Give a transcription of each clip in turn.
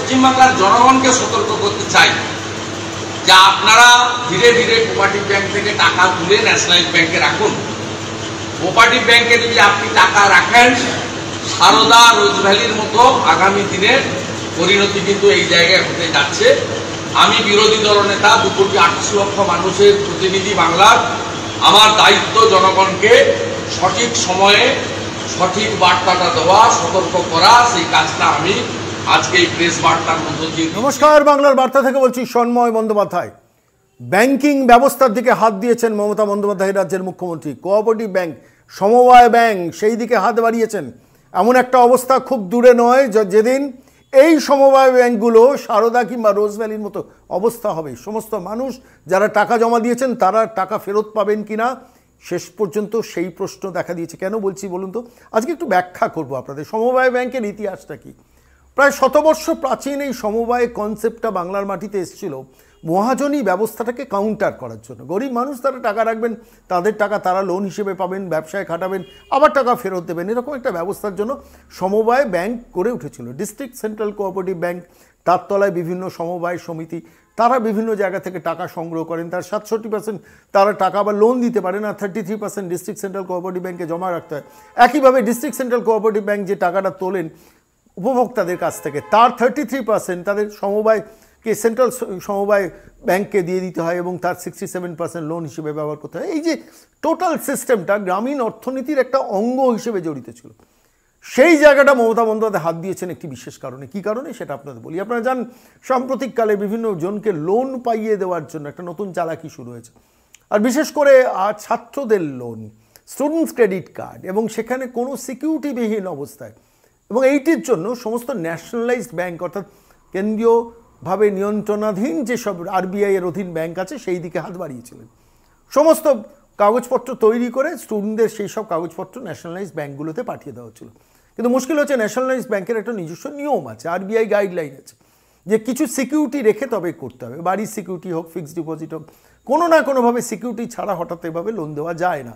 পশ্চিমবাংলার জনগণকে সতর্ক করতে চাই যে আপনারা ধীরে ধীরে কোঅপারেটিভ ব্যাংক থেকে টাকা তুলে ন্যাশনালাইজ ব্যাংকে রাখুন। কোঅপারেটিভ ব্যাংকে যদি আপনি টাকা রাখেন, সারদা রোজভ্যালির মতো আগামী দিনের পরিণতি কিন্তু এই জায়গায় হতে যাচ্ছে। আমি বিরোধী দলনেতা 2,80,00,000 মানুষের প্রতিনিধি বাংলার, আমার দায়িত্ব জনগণকে সঠিক সময়ে সঠিক বার্তাটা দেওয়া, সতর্ক করা, সেই কাজটা আমি আজকে এই প্রেস বার্তার মধ্য দিয়ে। নমস্কার, বাংলার বার্তা থেকে বলছি সন্ময় বন্দ্যোপাধ্যায়। ব্যাংকিং ব্যবস্থার দিকে হাত দিয়েছেন মমতা বন্দ্যোপাধ্যায়, রাজ্যের মুখ্যমন্ত্রী। কোঅপারেটিভ ব্যাংক, সমবায় ব্যাংক, সেই দিকে হাত বাড়িয়েছেন। এমন একটা অবস্থা খুব দূরে নয় যেদিন এই সমবায় ব্যাংকগুলো সারদা কিংবা রোজভ্যালির মতো অবস্থা হবে। সমস্ত মানুষ যারা টাকা জমা দিয়েছেন তারা টাকা ফেরত পাবেন কিনা শেষ পর্যন্ত সেই প্রশ্ন দেখা দিয়েছে। কেন বলছি বলুন তো? আজকে একটু ব্যাখ্যা করব আপনাদের। সমবায় ব্যাংকের ইতিহাসটা কি? প্রায় 100 বর্ষ প্রাচীন এই সমবায় কনসেপ্টটা বাংলার মাটিতে এসেছিল মহাজনী ব্যবস্থাটাকে কাউন্টার করার জন্য। গরিব মানুষ তারা টাকা রাখবেন, তাদের টাকা তারা লোন হিসেবে পাবেন, ব্যবসায় খাটাবেন, আবার টাকা ফেরত দেবেন, এরকম একটা ব্যবস্থার জন্য সমবায় ব্যাংক করে উঠেছিল। ডিস্ট্রিক্ট সেন্ট্রাল কোঅপারেটিভ ব্যাংক, তার তলায় বিভিন্ন সমবায় সমিতি, তারা বিভিন্ন জায়গা থেকে টাকা সংগ্রহ করেন। তার 67% তারা টাকা আবার লোন দিতে পারেন, আর 33% ডিস্ট্রিক্ট সেন্ট্রাল কোঅপারেটিভ ব্যাংকে জমা রাখতে হয়। একইভাবে ডিস্ট্রিক্ট সেন্ট্রাল কোঅপারেটিভ ব্যাংক যে টাকাটা তোলেন উপভোক্তাদের কাছ থেকে, তার 33% তাদের সমবায়কে সেন্ট্রাল সমবায় ব্যাংককে দিয়ে দিতে হয় এবং তার 67% লোন হিসেবে ব্যবহার করতে হয়। এই যে টোটাল সিস্টেমটা গ্রামীণ অর্থনীতির একটা অঙ্গ হিসেবে জড়িত ছিল, সেই জায়গাটা মমতা বন্দ্যোপাধ্যায় হাত দিয়েছেন একটি বিশেষ কারণে। কি কারণে সেটা আপনাদের বলি। আপনারা জানেন সাম্প্রতিককালে বিভিন্ন জনকে লোন পাইয়ে দেওয়ার জন্য একটা নতুন চালাকি শুরু হয়েছে, আর বিশেষ করে ছাত্রদের লোন, স্টুডেন্টস ক্রেডিট কার্ড, এবং সেখানে কোনো সিকিউরিটিবিহীন অবস্থায়, এবং এইটির জন্য সমস্ত ন্যাশনালাইজড ব্যাংক অর্থাৎ কেন্দ্রীয়ভাবে নিয়ন্ত্রণাধীন যেসব আরবিআই এর অধীন ব্যাংক আছে সেই দিকে হাত বাড়িয়েছিলেন। সমস্ত কাগজপত্র তৈরি করে স্টুডেন্টদের সেই সব কাগজপত্র ন্যাশনালাইজড ব্যাংকগুলোতে পাঠিয়ে দেওয়া হচ্ছিল। কিন্তু মুশকিল হচ্ছে ন্যাশনালাইজড ব্যাংকের একটা নিজস্ব নিয়ম আছে, আরবিআই গাইডলাইন আছে যে কিছু সিকিউরিটি রেখে তবে করতে হবে। বাড়ির সিকিউরিটি হোক, ফিক্সড ডিপোজিট হোক, কোনো না কোনোভাবে সিকিউরিটি ছাড়া হঠাৎ এভাবে লোন দেওয়া যায় না।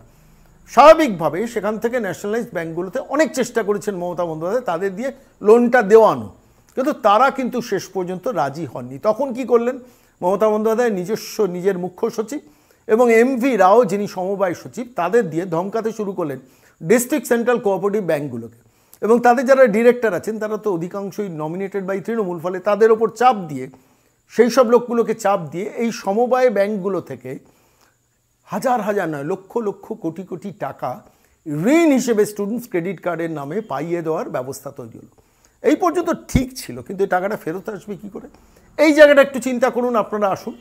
স্বাভাবিকভাবে সেখান থেকে ন্যাশনালাইজড ব্যাংকগুলোতে অনেক চেষ্টা করেছেন মমতা বন্দ্যোপাধ্যায় তাদের দিয়ে লোনটা দেওয়ানো, কিন্তু তারা কিন্তু শেষ পর্যন্ত রাজি হননি। তখন কি করলেন মমতা বন্দ্যোপাধ্যায়? নিজের মুখ্য সচিব এবং এমভি রাও যিনি সমবায় সচিব, তাদের দিয়ে ধমকাতে শুরু করলেন ডিস্ট্রিক্ট সেন্ট্রাল কোঅপারেটিভ ব্যাংকগুলোকে, এবং তাদের যারা ডিরেক্টর আছেন তারা তো অধিকাংশই নমিনেটেড বাই তৃণমূল, ফলে তাদের ওপর চাপ দিয়ে, সেই সব লোকগুলোকে চাপ দিয়ে এই সমবায় ব্যাংকগুলো থেকে হাজার হাজার নয়, লক্ষ লক্ষ কোটি কোটি টাকা ঋণ হিসেবে স্টুডেন্টস ক্রেডিট কার্ডের নামে পাইয়ে দেওয়ার ব্যবস্থা তৈরি হলো। এই পর্যন্ত ঠিক ছিল, কিন্তু এই টাকাটা ফেরত আসবে কী করে? এই জায়গাটা একটু চিন্তা করুন। আপনারা আসুন,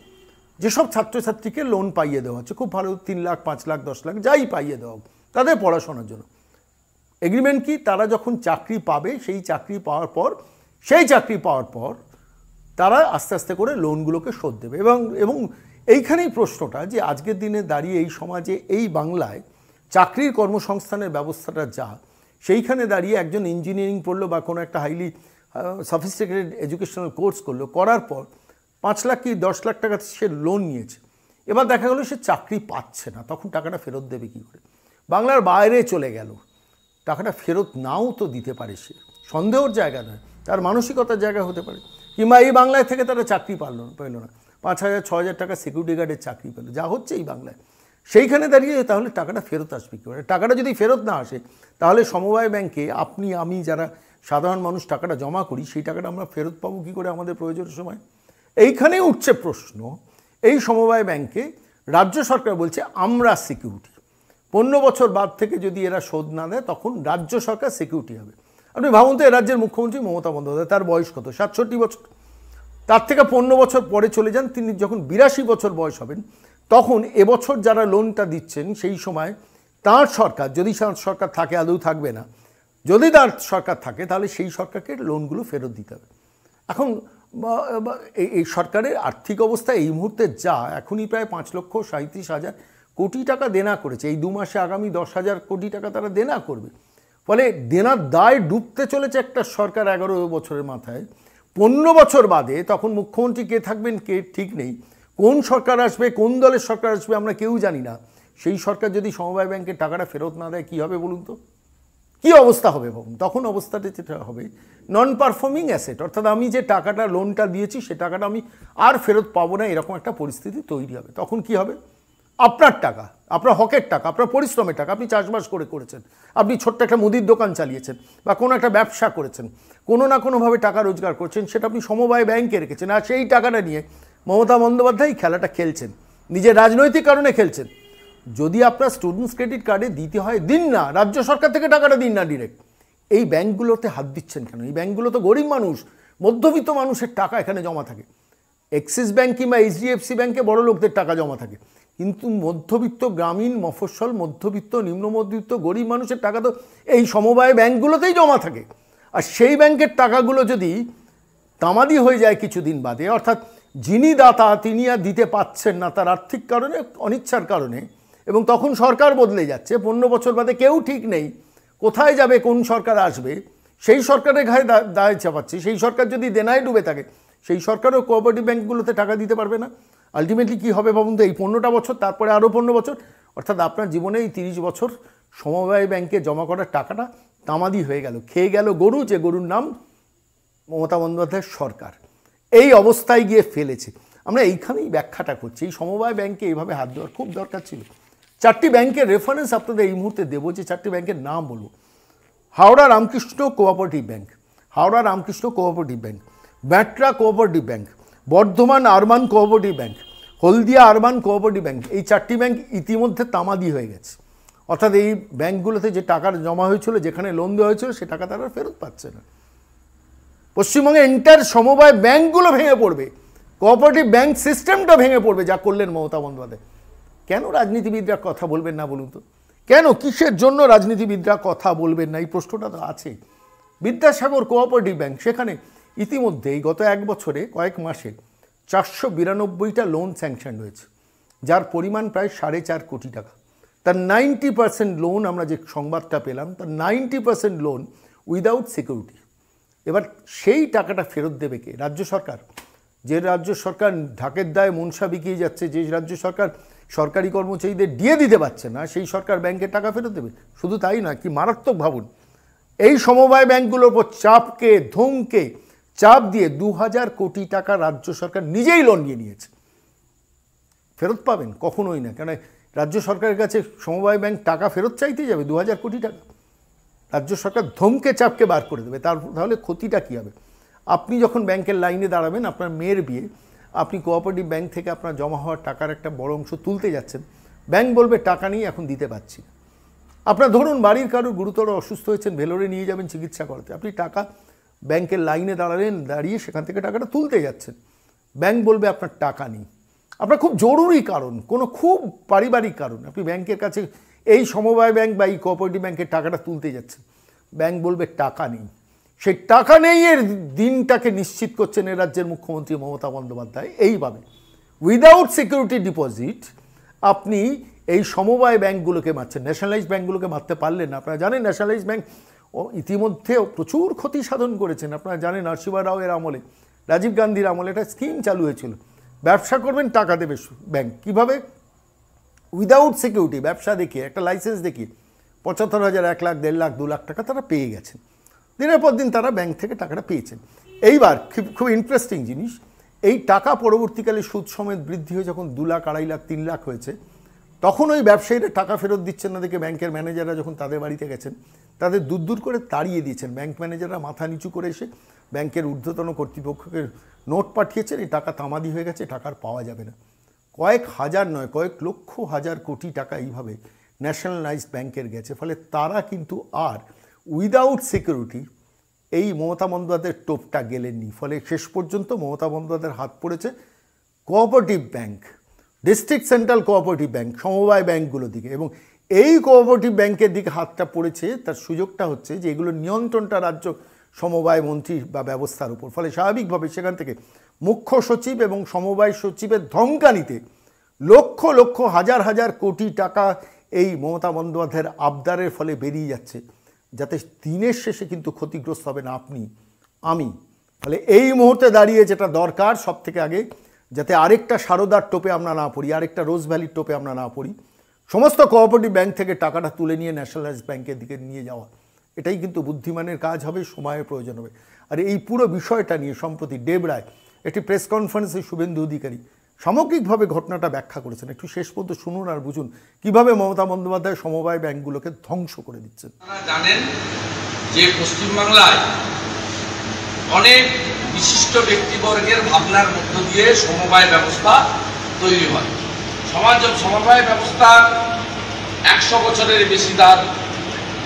যেসব ছাত্রছাত্রীকে লোন পাইয়ে দেওয়া হচ্ছে, খুব ভালো, 3 লাখ, 5 লাখ, 10 লাখ, যাই পাইয়ে দেওয়া হোক তাদের পড়াশোনার জন্য, এগ্রিমেন্ট কি? তারা যখন চাকরি পাবে, সেই চাকরি পাওয়ার পর তারা আস্তে আস্তে করে লোনগুলোকে শোধ দেবে। এবং এইখানেই প্রশ্নটা যে আজকের দিনে দাঁড়িয়ে এই সমাজে, এই বাংলায় চাকরির কর্মসংস্থানের ব্যবস্থাটা যা, সেইখানে দাঁড়িয়ে একজন ইঞ্জিনিয়ারিং পড়লো বা কোনো একটা হাইলি সফিস্টিকেটেড এডুকেশনাল কোর্স করলো, করার পর 5 লাখ কি 10 লাখ টাকা সে লোন নিয়েছে, এবার দেখা গেলো সে চাকরি পাচ্ছে না, তখন টাকাটা ফেরত দেবে কী করে? বাংলার বাইরে চলে গেল, টাকাটা ফেরত নাও তো দিতে পারে, সে সন্দেহের জায়গা নয়, তার মানসিকতার জায়গা হতে পারে। কিংবা এই বাংলায় থেকে তারা চাকরি পেল না, 5,000 6,000 টাকা সিকিউরিটি গার্ডের চাকরি পেল, যা হচ্ছে এই বাংলায়, সেইখানে দাঁড়িয়ে তাহলে টাকাটা ফেরত আসবে কী করে? টাকাটা যদি ফেরত না আসে তাহলে সমবায় ব্যাংকে আপনি আমি যারা সাধারণ মানুষ টাকাটা জমা করি, সেই টাকাটা আমরা ফেরত পাবো কী করে আমাদের প্রয়োজনের সময়? এইখানে উঠছে প্রশ্ন। এই সমবায় ব্যাংকে রাজ্য সরকার বলছে আমরা সিকিউরিটি, 15 বছর বাদ থেকে যদি এরা শোধ না দেয় তখন রাজ্য সরকার সিকিউরিটি হবে। আপনি ভাবুন তো, এ রাজ্যের মুখ্যমন্ত্রী মমতা বন্দ্যোপাধ্যায়, তার বয়স কত? 67 বছর। তার থেকে 15 বছর পরে চলে যান, তিনি যখন 82 বছর বয়স হবেন, তখন এবছর যারা লোনটা দিচ্ছেন সেই সময় তার সরকার, যদি সরকার থাকে, আদৌ থাকবে না, যদি তার সরকার থাকে তাহলে সেই সরকারকে লোনগুলো ফেরত দিতে হবে। এখন এই সরকারের আর্থিক অবস্থা এই মুহূর্তে যা, এখনই প্রায় 5,37,000 কোটি টাকা দেনা করেছে। এই 2 মাসে আগামী 10,000 কোটি টাকা তারা দেনা করবে। ফলে দেনার দায় ডুবতে চলেছে একটা সরকার 11 বছরের মাথায়। 15 বছর বাদে তখন মুখ্যমন্ত্রী কে থাকবেন কে ঠিক নেই, কোন সরকার আসবে, কোন দলের সরকার আসবে আমরা কেউ জানি না। সেই সরকার যদি সমবায় ব্যাংকের টাকাটা ফেরত না দেয় কী হবে বলুন তো? কি অবস্থা হবে ভাবুন? তখন অবস্থাটা যেটা হবে, নন পারফর্মিং অ্যাসেট, অর্থাৎ আমি যে টাকাটা লোনটা দিয়েছি সে টাকাটা আমি আর ফেরত পাবো না, এরকম একটা পরিস্থিতি তৈরি হবে। তখন কি হবে? আপনার টাকা, আপনার হকের টাকা, আপনার পরিশ্রমের টাকা, আপনি চাষবাস করেছেন, আপনি ছোট্ট একটা মুদির দোকান চালিয়েছেন বা কোনো একটা ব্যবসা করেছেন, কোনো না কোনোভাবে টাকা রোজগার করছেন, সেটা আপনি সমবায় ব্যাংকে রেখেছেন, আর সেই টাকাটা নিয়ে মমতা বন্দ্যোপাধ্যায় খেলাটা খেলছেন, নিজের রাজনৈতিক কারণে খেলছেন। যদি আপনার স্টুডেন্টস ক্রেডিট কার্ডে দিতে হয় দিন না, রাজ্য সরকার থেকে টাকাটা দিন না ডিরেক্ট। এই ব্যাংকগুলোতে হাত দিচ্ছেন কেন? এই ব্যাংকগুলো তো গরিব মানুষ, মধ্যবিত্ত মানুষের টাকা এখানে জমা থাকে। এক্সিস ব্যাংক কিংবা এইচডিএফসি ব্যাংকে বড় লোকদের টাকা জমা থাকে, কিন্তু মধ্যবিত্ত, গ্রামীণ, মফস্বল, মধ্যবিত্ত, নিম্ন মধ্যবিত্ত, গরিব মানুষের টাকা তো এই সমবায় ব্যাংকগুলোতেই জমা থাকে। আর সেই ব্যাংকের টাকাগুলো যদি তামাদি হয়ে যায় কিছুদিন বাদে, অর্থাৎ যিনি দাতা তিনি আর দিতে পাচ্ছেন না তার আর্থিক কারণে, অনিচ্ছার কারণে, এবং তখন সরকার বদলে যাচ্ছে, 15 বছর বাদে কেউ ঠিক নেই কোথায় যাবে, কোন সরকার আসবে, সেই সরকারের ঘায়ে দায় চাপাচ্ছে। সেই সরকার যদি দেনায় ডুবে থাকে, সেই সরকারও কোঅপারেটিভ ব্যাংকগুলোতে টাকা দিতে পারবে না। আলটিমেটলি কী হবে ভাবুন তো? এই 15টা বছর, তারপরে আরও 15 বছর, অর্থাৎ আপনার জীবনে এই 30 বছর সমবায় ব্যাংকে জমা করার টাকাটা তামাদি হয়ে গেল, খেয়ে গেল গরু, যে গরুর নাম মমতা বন্দ্যোপাধ্যায়ের সরকার। এই অবস্থায় গিয়ে ফেলেছে। আমরা এইখানেই ব্যাখ্যাটা করছি, এই সমবায় ব্যাংকে এইভাবে হাত দেওয়ার খুব দরকার ছিল। 4টি ব্যাংকের রেফারেন্স আপনাদের এই মুহূর্তে দেবো, যে 4টি ব্যাংকের নাম বলবো। Howrah Ramakrishna cooperative bank, Howrah Ramakrishna cooperative bank, ব্যাট্রা cooperative bank, Bardhaman urban cooperative bank, Haldia urban cooperative bank. এই 4টি ব্যাংক ইতিমধ্যে তামাদি হয়ে গেছে, অর্থাৎ এই ব্যাংকগুলোতে যে টাকা জমা হয়েছিল, যেখানে লোন দেওয়া হয়েছিল, সে টাকা তারা ফেরত পাচ্ছে না। পশ্চিমবঙ্গে এন্টায়ার সমবায় ব্যাংকগুলো ভেঙে পড়বে, কোঅপারেটিভ ব্যাংক সিস্টেমটা ভেঙে পড়বে, যা করলেন মমতা বন্দ্যোপাধ্যায়। কেন রাজনীতিবিদরা কথা বলবেন না বলুন তো? কেন, কিসের জন্য রাজনীতিবিদরা কথা বলবেন না? এই প্রশ্নটা তো আছে। বিদ্যাসাগর কোঅপারেটিভ ব্যাংক, সেখানে ইতিমধ্যেই গত 1 বছরে কয়েক মাসে 492টা লোন স্যাংশন হয়েছে, যার পরিমাণ প্রায় 4.5 কোটি টাকা। তার 90% লোন, আমরা যে সংবাদটা পেলাম, তার 90% লোন উইদাউট সিকিউরিটি। এবার সেই টাকাটা ফেরত দেবে কে? রাজ্য সরকার। যে রাজ্য সরকার ঢাকের দায়ে মনসা বিকিয়ে যাচ্ছে, যে রাজ্য সরকার সরকারি কর্মচারীদের দিয়ে দিতে পারছে না, সেই সরকার ব্যাংকের টাকা ফেরত দেবে? শুধু তাই নয়, কি মারাত্মক ভাবুন, এই সমবায় ব্যাংকগুলোর উপর চাপকে, ধমকে, চাপ দিয়ে 2000 কোটি টাকা রাজ্য সরকার নিজেই লোন নিয়ে নিয়েছে। ফেরত পাবেন? কখনোই না। কেন, রাজ্য সরকারের কাছে সমবায় ব্যাংক টাকা ফেরত চাইতে যাবে 2000 কোটি টাকা? রাজ্য সরকার ধমকে চাপকে বার করে দেবে। তাহলে ক্ষতিটা কী হবে? আপনি যখন ব্যাংকের লাইনে দাঁড়াবেন, আপনার মেয়ের বিয়ে, আপনি কোঅপারেটিভ ব্যাংক থেকে আপনার জমা হওয়ার টাকার একটা বড় অংশ তুলতে যাচ্ছেন, ব্যাংক বলবে টাকা নেই, এখন দিতে পারছি না। আপনার ধরুন বাড়ির কারোর গুরুতর অসুস্থ হয়েছেন, ভেলোরে নিয়ে যাবেন চিকিৎসা করাতে, আপনি টাকা ব্যাংকের লাইনে দাঁড়িয়ে সেখান থেকে টাকাটা তুলতে যাচ্ছেন, ব্যাংক বলবে আপনার টাকা নেই। আপনার খুব জরুরি কারণ, কোনো খুব পারিবারিক কারণ, আপনি ব্যাংকের কাছে এই সমবায় ব্যাংক বা এই কোঅপারেটিভ ব্যাংকের টাকাটা তুলতে যাচ্ছেন, ব্যাংক বলবে টাকা নেই। সেই টাকা নেই এর দিনটাকে নিশ্চিত করছেন এ রাজ্যের মুখ্যমন্ত্রী মমতা বন্দ্যোপাধ্যায় এইভাবে। উইদাউট সিকিউরিটি ডিপোজিট আপনি এই সমবায় ব্যাংকগুলোকে মারছেন, ন্যাশনালাইজ ব্যাংকগুলোকে মারতে পারলেন না। আপনারা জানেন ন্যাশনালাইজ ব্যাংক ইতিমধ্যে প্রচুর ক্ষতি সাধন করেছেন। আপনারা জানেন নরসিংহ রাওয়ের আমলে, রাজীব গান্ধীর আমলে একটা স্কিম চালু হয়েছিল, ব্যবসা করবেন টাকা দেবে ব্যাংক। কীভাবে? উইদাউট সিকিউরিটি, ব্যবসা দেখিয়ে, একটা লাইসেন্স দেখিয়ে 75,000, 1 লাখ, 1.5 লাখ, 2 লাখ টাকা তারা পেয়ে গেছেন। দিনের পর দিন তারা ব্যাংক থেকে টাকাটা পেয়েছেন। এইবার খুব ইন্টারেস্টিং জিনিস, এই টাকা পরবর্তীকালে সুদ সমেত বৃদ্ধি হয়ে যখন 2 লাখ, 2.5 লাখ, 3 লাখ হয়েছে, তখন ওই ব্যবসায়ীরা টাকা ফেরত দিচ্ছেন না দেখে ব্যাংকের ম্যানেজাররা যখন তাদের বাড়িতে গেছেন, তাদের দূর দূর করে তাড়িয়ে দিয়েছেন। ব্যাংক ম্যানেজাররা মাথা নিচু করে এসে ব্যাংকের ঊর্ধ্বতন কর্তৃপক্ষকে নোট পাঠিয়েছেন, এই টাকা তামাদি হয়ে গেছে, টাকার পাওয়া যাবে না। কয়েক হাজার নয়, কয়েক লক্ষ হাজার কোটি টাকা এইভাবে ন্যাশনালাইজড ব্যাংকের গেছে। ফলে তারা কিন্তু আর উইদাউট সিকিউরিটি এই মমতা বন্দ্যোপাধ্যায়ের টোপটা গেলেননি। ফলে শেষ পর্যন্ত মমতা বন্দ্যোপাধ্যায়ের হাত পড়েছে cooperative bank, district central cooperative bank, সমবায় ব্যাংকগুলোর দিকে। এবং এই কোঅপারেটিভ ব্যাংকের দিকে হাতটা পড়েছে, তার সুযোগটা হচ্ছে যে এগুলোর নিয়ন্ত্রণটা রাজ্য সমবায় মন্ত্রী বা ব্যবস্থার উপর। ফলে স্বাভাবিকভাবে সেখান থেকে মুখ্য সচিব এবং সমবায় সচিবের ধমকানিতে লক্ষ লক্ষ, হাজার হাজার কোটি টাকা এই মমতা বন্দ্যোপাধ্যায়ের আবদারের ফলে বেরিয়ে যাচ্ছে, যাতে দিনের শেষে কিন্তু ক্ষতিগ্রস্ত হবেন আপনি, আমি। ফলে এই মুহূর্তে দাঁড়িয়ে যেটা দরকার সব থেকে আগে, যাতে আরেকটা সারদার টোপে আমরা না পড়ি, আরেকটা রোজ ভ্যালির টোপে আমরা না পড়ি, সমস্ত কোঅপারেটিভ ব্যাংক থেকে টাকাটা তুলে নিয়ে ন্যাশনালাইজড ব্যাংকের দিকে নিয়ে যাওয়া, এটাই কিন্তু বুদ্ধিমানের কাজ হবে, সময়ের প্রয়োজন হবে। আর এই পুরো বিষয়টা নিয়ে সম্প্রতি ডেবরায় একটি প্রেস কনফারেন্সে শুভেন্দু অধিকারী সামগ্রিকভাবে ঘটনাটা ব্যাখ্যা করেছেন। একটু শেষ পর্যন্ত শুনুন আর বুঝুন কিভাবে মমতা বন্দ্যোপাধ্যায় সমবায় ব্যাংকগুলোকে ধ্বংস করে দিচ্ছেন। জানেন যে পশ্চিমবাংলায় অনেক বিশিষ্ট ব্যক্তিবর্গের ভাবনার মধ্য দিয়ে সমবায় ব্যবস্থা তৈরি হয়। সমবায় ব্যবস্থা 100 বছরের বেশি তার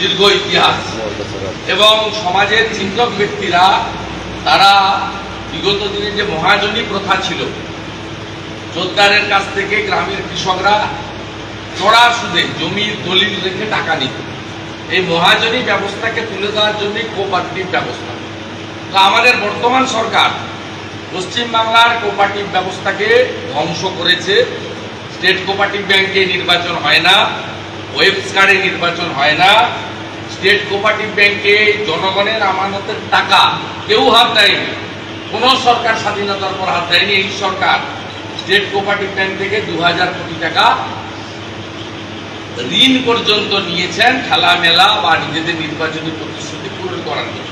দীর্ঘ ইতিহাস এবং সমাজের চিন্তক ব্যক্তিরা তারা বিগত দিনে যে মহাজনী প্রথা ছিল, জোরদারের কাছ থেকে গ্রামের কৃষকরা চড়া সুদে জমির দলিল রেখে টাকা নিত, এই মহাজনী ব্যবস্থাকে তুলে দেওয়ার জন্যই কোঅপারেটিভ ব্যবস্থা। তো আমাদের বর্তমান সরকার পশ্চিমবাংলার কোঅপারেটিভ ব্যবস্থাকে ধ্বংস করেছে। স্টেট কোঅপারেটিভ ব্যাংকে নির্বাচন হয় না, ওয়েবস কার্ডে নির্বাচন হয় না, স্টেট কোঅপারেটিভ ব্যাংকে জনগণের আমানতের টাকা কেউ হাত দেয়নি, কোনো সরকার স্বাধীনতার পর হাত দেয়নি। এই সরকার স্টেট কোঅপারেটিভ ব্যাংক থেকে 2000 কোটি টাকা ঋণ পর্যন্ত নিয়েছেন খেলা মেলা বা নিজেদের নির্বাচনী প্রতিশ্রুতি পূরণ করার জন্য।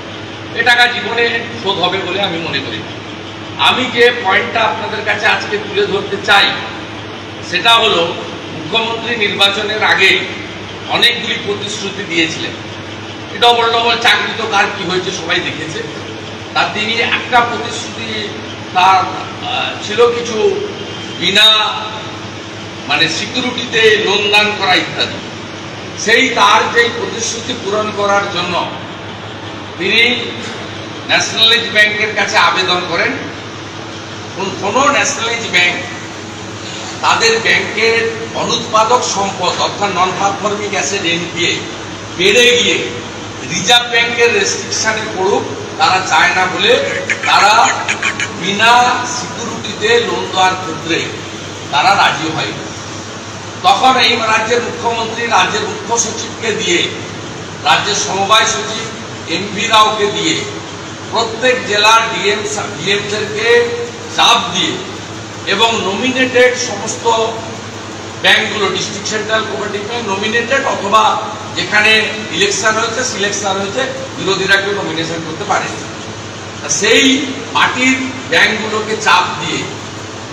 এ টাকা জীবনে শোধ হবে বলে আমি মনে করি। আমি যে পয়েন্টটা আপনাদের কাছে আজকে তুলে ধরতে চাই সেটা হলো, মুখ্যমন্ত্রী নির্বাচনের আগে অনেকগুলি প্রতিশ্রুতি দিয়েছিলেন। ডবল ডবল চাকরি তো কার কি হয়েছে সবাই দেখেছে। তার তিনি একটা প্রতিশ্রুতি তার ছিল কিছু বিনা সিকিউরিটিতে লোন দান করা ইত্যাদি। সেই তার যেই প্রতিশ্রুতি পূরণ করার জন্য তিনি ন্যাশনালাইজ ব্যাংকের কাছে আবেদন করেন। কোনো ন্যাশনালাইজ ব্যাংক তাদের ব্যাংকের অনুৎপাদক সম্পদ অর্থাৎ নন পারফর্মিং অ্যাসেট এনপিএ বেড়ে গিয়ে রিজার্ভ ব্যাংকের রেস্ট্রিকশনে পড়ুক তারা চায় না বলে তারা বিনা সিকিউরিটিতে লোন দেওয়ার ক্ষেত্রে তারা রাজি হয়। তখন এই রাজ্যের মুখ্যমন্ত্রী রাজ্যের মুখ্য সচিবকে দিয়ে, রাজ্যের সমবায় সচিব এমভি রাওকে দিয়ে, প্রত্যেক জেলার ডিএমদেরকে চাপ দিয়ে এবং নমিনেটেড সমস্ত ব্যাংকগুলো, district central cooperative bank nominated অথবা যেখানে ইলেকশন হয়েছে সিলেকশন হয়েছে বিরোধীরা কেউ নমিনেশন করতে পারে, সেই পার্টির ব্যাংকগুলোকে চাপ দিয়ে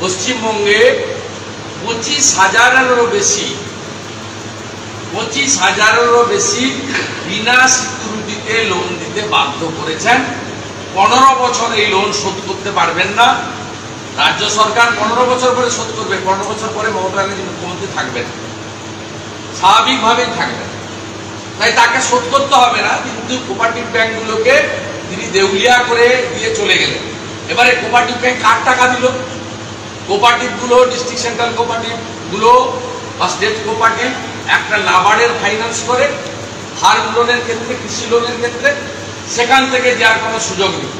পশ্চিমবঙ্গে 25,000-এরও বেশি বিনা সিকিউরিটিতে লোন দিতে বাধ্য করেছেন। 15 বছর এই লোন শোধ করতে পারবেন না। রাজ্য সরকার 15 বছর পরে শোধ করবে। 15 বছর পরে মমতা ব্যানার্জি মুখ্যমন্ত্রী থাকবেন, স্বাভাবিকভাবেই থাকবেন, তাই তাকে শোধ করতে হবে না। কিন্তু কোঅপারেটিভ ব্যাংকগুলোকে তিনি দেউলিয়া করে দিয়ে চলে গেলেন। এবারে কোঅপারেটিভ ব্যাংক কার টাকা দিল? কোঅপারেটিভগুলো, ডিস্ট্রিক্ট সেন্ট্রাল কোঅপারেটিভগুলো বা স্টেট কোঅপারেটিভ একটা নাবার্ডের ফাইন্যান্স করে ফার্ম লোনের ক্ষেত্রে, কৃষি লোনের ক্ষেত্রে, সেখান থেকে দেওয়ার কোনো সুযোগ নেই,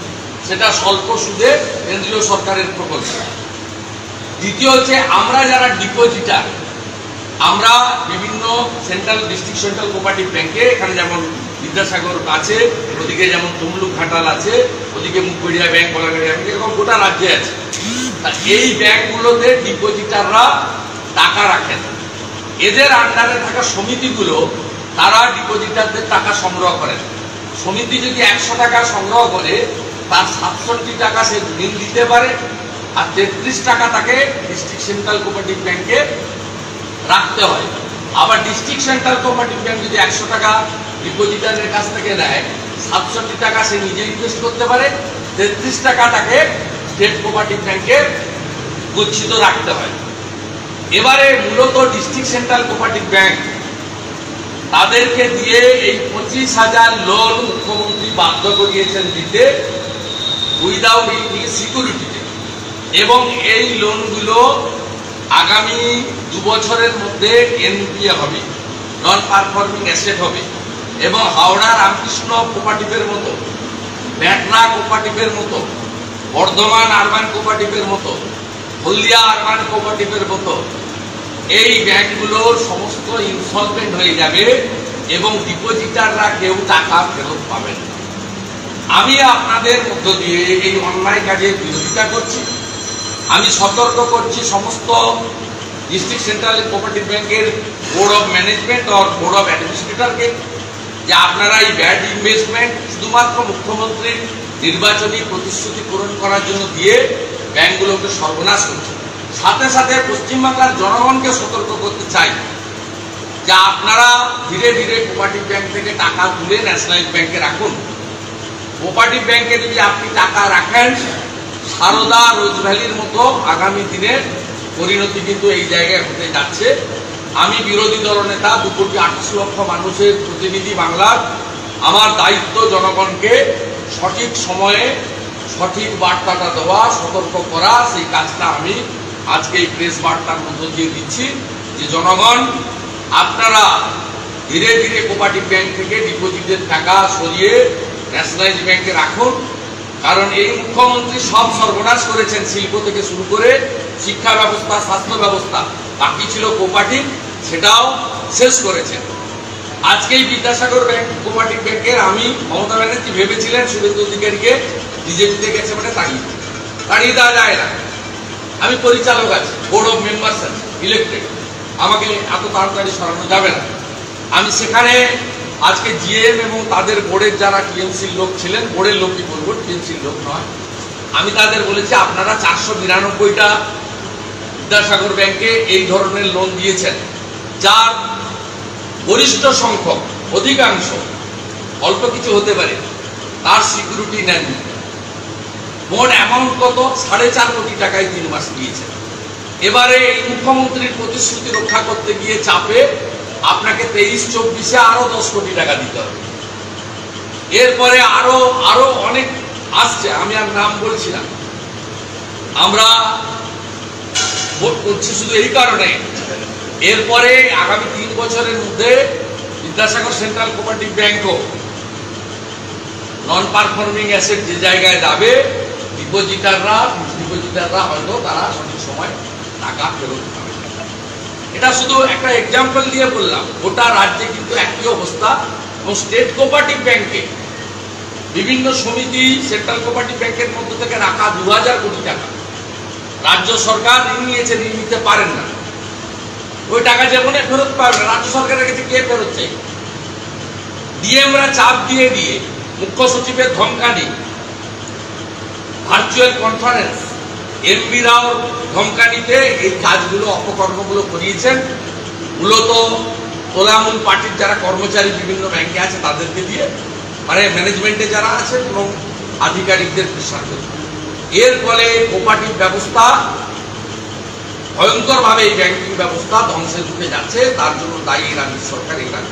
সেটা স্বল্প সুদে কেন্দ্রীয় সরকারের প্রকল্প। দ্বিতীয় হচ্ছে, আমরা যারা ডিপোজিটার, আমরা বিভিন্ন সেন্ট্রাল ডিস্ট্রিক্ট সেন্ট্রাল কোঅপারেটিভ ব্যাংকে, এখানে যেমন বিদ্যাসাগর আছে, ওদিকে যেমন তমলুক ঘাটাল আছে, ওদিকে মুখবেড়িয়া ব্যাংক, বলাগাড়িয়া ব্যাংক, এরকম গোটা রাজ্যে আছে। এই ব্যাংকগুলোতে ডিপোজিটাররা টাকা রাখেন। এদের আন্ডারে থাকা সমিতিগুলো তারা ডিপোজিটারদের টাকা সংগ্রহ করেন। সমিতি যদি 100 টাকা সংগ্রহ করে তার 67 টাকা সে ঋণ দিতে পারে, আর 33 টাকা তাকে ডিস্ট্রিক্ট সেন্ট্রাল কোঅপারেটিভ ব্যাংকে রাখতে হয়। আবার ডিস্ট্রিক্ট সেন্ট্রাল কোঅপারেটিভ ব্যাংক যদি 100 টাকা ডিপোজিটারের কাছ থেকে নেয়, 67 টাকা সে নিজে ইনভেস্ট করতে পারে, 33 টাকা তাকে স্টেট কোঅপারেটিভ ব্যাংকে গচ্ছিত রাখতে হয়। এবারে মূলত ডিস্ট্রিক্ট সেন্ট্রাল কোঅপারেটিভ ব্যাংক তাদেরকে দিয়ে এই 25,000 লোন মুখ্যমন্ত্রী বাধ্য করিয়েছেন দিতে উইদাউট এনি সিকিউরিটিতে। এবং এই লোনগুলো আগামী 2 বছরের মধ্যে এনপিএ হবে, নন পারফর্মিং অ্যাসেট হবে। এবং হাওড়া রামকৃষ্ণ কোঅপারেটিভের মতো, ব্যাটনা কোঅপারেটিভের মতো, বর্ধমান আরবান কোঅপারেটিভের মতো, হলদিয়া আরবান কোঅপারেটিভের মতো এই ব্যাংকগুলোর সমস্ত ইনসলভেন্ট হয়ে যাবে এবং ডিপোজিটাররা কেউ টাকা ফেরত পাবেন। আমি আপনাদের মধ্য দিয়ে এই অন্যায় কাজের বিরোধিতা করছি। আমি সতর্ক করছি সমস্ত ডিস্ট্রিক্ট সেন্ট্রাল কোঅপারেটিভ ব্যাংকের বোর্ড অফ ম্যানেজমেন্ট আর বোর্ড অফ অ্যাডমিনিস্ট্রেটরকে যে আপনারা এই ব্যাড ইনভেস্টমেন্ট শুধুমাত্র মুখ্যমন্ত্রীর নির্বাচনী প্রতিশ্রুতি পূরণ করার জন্য দিয়ে ব্যাংকগুলোকে সর্বনাশ করছে। সাথে সাথে পশ্চিমবাংলার জনগণকে সতর্ক করতে চাই যে আপনারা ধীরে ধীরে কোঅপারেটিভ ব্যাংক থেকে টাকা তুলে ন্যাশনালাইজ ব্যাংকে রাখুন। কোঅপারেটিভ ব্যাংকে যদি আপনি টাকা রাখেন, সারদা রোজভ্যালির মতো আগামী দিনের পরিণতি কিন্তু এই জায়গায় হতে যাচ্ছে। আমি বিরোধী দলনেতা 2,28,00,000 মানুষের প্রতিনিধি বাংলার, আমার দায়িত্ব জনগণকে সঠিক সময়ে সঠিক বার্তাটা দেওয়া, সতর্ক করা। সেই কাজটা আমি আজকে এই প্রেস বার্তার মধ্য দিয়ে দিচ্ছি যে জনগণ আপনারা ধীরে ধীরে কোঅপারেটিভ ব্যাংক থেকে ডিপোজিটের টাকা সরিয়ে ন্যাশনালাইজ ব্যাংকে রাখুন। কারণ এই মুখ্যমন্ত্রী সব সর্বনাশ করেছেন, শিল্প থেকে শুরু করে শিক্ষা ব্যবস্থা, স্বাস্থ্য ব্যবস্থা, বাকি ছিল কোঅপারেটিভ, সেটাও শেষ করেছেন। আজকেই বিদ্যাসাগর ব্যাংক কোঅপারেটিভ ব্যাংকের আমি মমতা ব্যানার্জি ভেবেছিলেন শুভেন্দু অধিকারীকে বিজেপিতে গেছে মানে তাড়িয়ে দেওয়া যায় না। আমি পরিচালক আছি, বোর্ড অফ মেম্বার্স আছে ইলেক্টেড, আমাকে এত তাড়াতাড়ি সরানো যাবে না। আমি সেখানে আজকে জিএম এবং তাদের বোর্ডের যারা টিএমসির লোক ছিলেন, বোর্ডের লোকই বলবো, টিএমসির লোক নয়, আমি তাদের বলেছি আপনারা 492টা বিদ্যাসাগর ব্যাংকে এই ধরনের লোন দিয়েছেন, যার গরিষ্ঠ সংখ্যক, অধিকাংশ, অল্প কিছু হতে পারে, তার সিকিউরিটি নেননি। মোট অ্যামাউন্ট কত? 4.5 কোটি টাকায় 3 মাস দিয়েছেন। এবারে এই মুখ্যমন্ত্রীর প্রতিশ্রুতি রক্ষা করতে গিয়ে চাপে আপনাকে 23-24-এ আরো 10 কোটি টাকা দিতে হবে। এরপরে আরো অনেক আসছে, আমি আর নাম বলছি না। আমরা ভোট করছি শুধু এই কারণে, এরপরে আগামী 3 বছরের মধ্যে বিদ্যাসাগর সেন্ট্রাল কোঅপারেটিভ ব্যাংকও নন পারফর্মিং অ্যাসেট যে জায়গায় যাবে, ডিপোজিটাররা হয়তো তারা সঠিক সময় টাকা ফেরত পাবে। এটা শুধু একটা এক্সাম্পল দিয়ে বললাম, গোটা রাজ্যে কিন্তু একই অবস্থা। এবং স্টেট কোঅপারেটিভ ব্যাংকে বিভিন্ন সমিতি সেন্ট্রাল কোঅপারেটিভ ব্যাংকের মধ্যে থেকে রাখা 2000 কোটি টাকা রাজ্য সরকার ঋণ নিয়েছে, ঋণ নিতে পারেন না। ওই টাকা যেমন ফেরত পাবে না, রাজ্য সরকারের কাছে কে ফেরত চাই? ডিএমরা চাপ দিয়ে মুখ্য সচিবের ধমকানি, ভার্চুয়াল কনফারেন্স, এমপিরাও ধমকানিতে এই কাজগুলো, অপকর্মগুলো করিয়েছেন। মূলত তোলামূল পার্টির যারা কর্মচারী বিভিন্ন ব্যাংকে আছে তাদেরকে দিয়ে, মানে ম্যানেজমেন্টে যারা আছে এবং আধিকারিকদের প্রেসার করে। এর ফলে কোঅপারেটিভ ব্যবস্থা ভয়ঙ্করভাবে, এই ব্যাংকিং ব্যবস্থা ধ্বংসের দিকে যাচ্ছে। তার জন্য দায়ী রাজ্য সরকার, এই রাজ্য